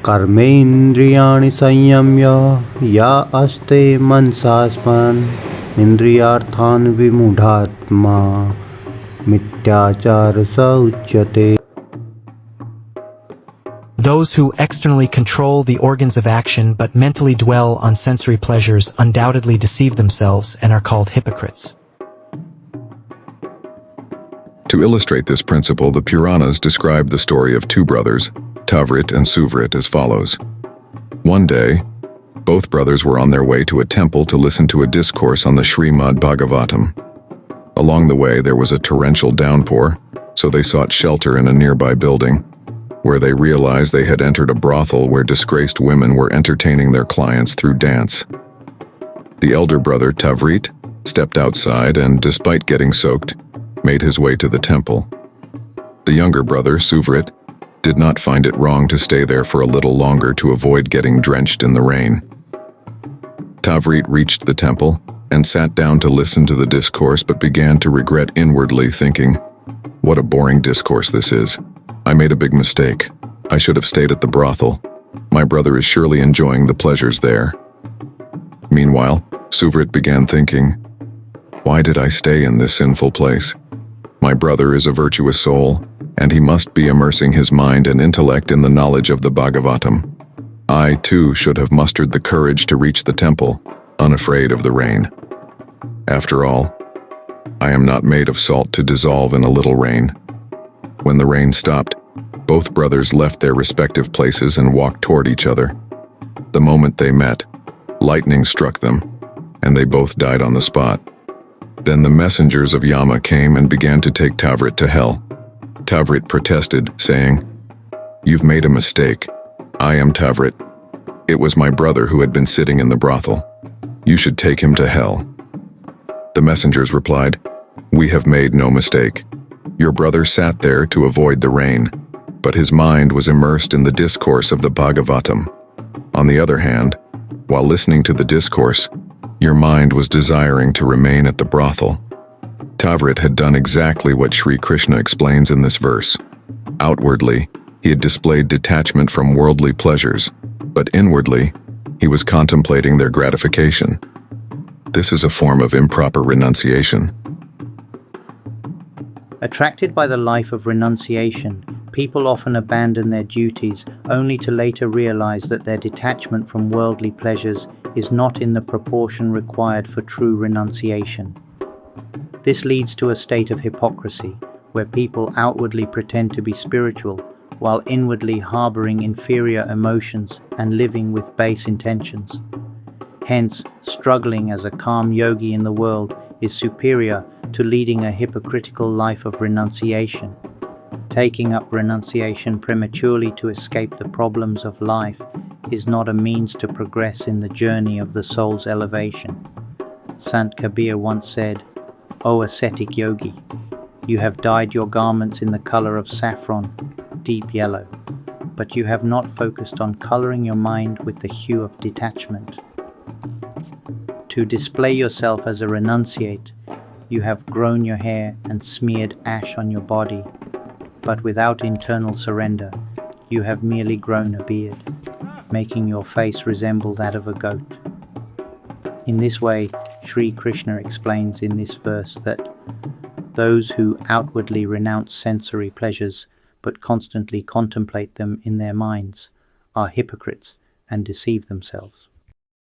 कर्मेन्द्रियाणि संयम्य या अस्ते मनसा स्मरन् इन्द्रियार्थान् विमूढात्मा मिथ्याचार स उच्यते. Those who externally control the organs of action but mentally dwell on sensory pleasures undoubtedly deceive themselves and are called hypocrites. To illustrate this principle, the Puranas describe the story of two brothers, Tavrit and Suvrit, as follows. One day, both brothers were on their way to a temple to listen to a discourse on the Srimad Bhagavatam. Along the way, there was a torrential downpour, so they sought shelter in a nearby building, where they realized they had entered a brothel where disgraced women were entertaining their clients through dance. The elder brother, Tavrit, stepped outside and, despite getting soaked, made his way to the temple. The younger brother, Suvrit, did not find it wrong to stay there for a little longer to avoid getting drenched in the rain. Tavrit reached the temple and sat down to listen to the discourse but began to regret inwardly, thinking, "What a boring discourse this is. I made a big mistake. I should have stayed at the brothel. My brother is surely enjoying the pleasures there." Meanwhile, Suvrit began thinking, "Why did I stay in this sinful place? My brother is a virtuous soul, and he must be immersing his mind and intellect in the knowledge of the Bhagavatam. I, too, should have mustered the courage to reach the temple, unafraid of the rain. After all, I am not made of salt to dissolve in a little rain." When the rain stopped, both brothers left their respective places and walked toward each other. The moment they met, lightning struck them, and they both died on the spot. Then the messengers of Yama came and began to take Tavrit to hell. Tavrit protested, saying, "You've made a mistake. I am Tavrit. It was my brother who had been sitting in the brothel. You should take him to hell." The messengers replied, "We have made no mistake. Your brother sat there to avoid the rain, but his mind was immersed in the discourse of the Bhagavatam. On the other hand, while listening to the discourse, your mind was desiring to remain at the brothel." Tavrit had done exactly what Sri Krishna explains in this verse. Outwardly, he had displayed detachment from worldly pleasures, but inwardly, he was contemplating their gratification. This is a form of improper renunciation. Attracted by the life of renunciation, people often abandon their duties only to later realize that their detachment from worldly pleasures is not in the proportion required for true renunciation. This leads to a state of hypocrisy, where people outwardly pretend to be spiritual, while inwardly harboring inferior emotions and living with base intentions. Hence, struggling as a calm yogi in the world is superior to leading a hypocritical life of renunciation. Taking up renunciation prematurely to escape the problems of life is not a means to progress in the journey of the soul's elevation. Sant Kabir once said, "O ascetic yogi, you have dyed your garments in the color of saffron, deep yellow, but you have not focused on coloring your mind with the hue of detachment. To display yourself as a renunciate, you have grown your hair and smeared ash on your body, but without internal surrender, you have merely grown a beard, making your face resemble that of a goat." In this way, Sri Krishna explains in this verse that those who outwardly renounce sensory pleasures but constantly contemplate them in their minds are hypocrites and deceive themselves.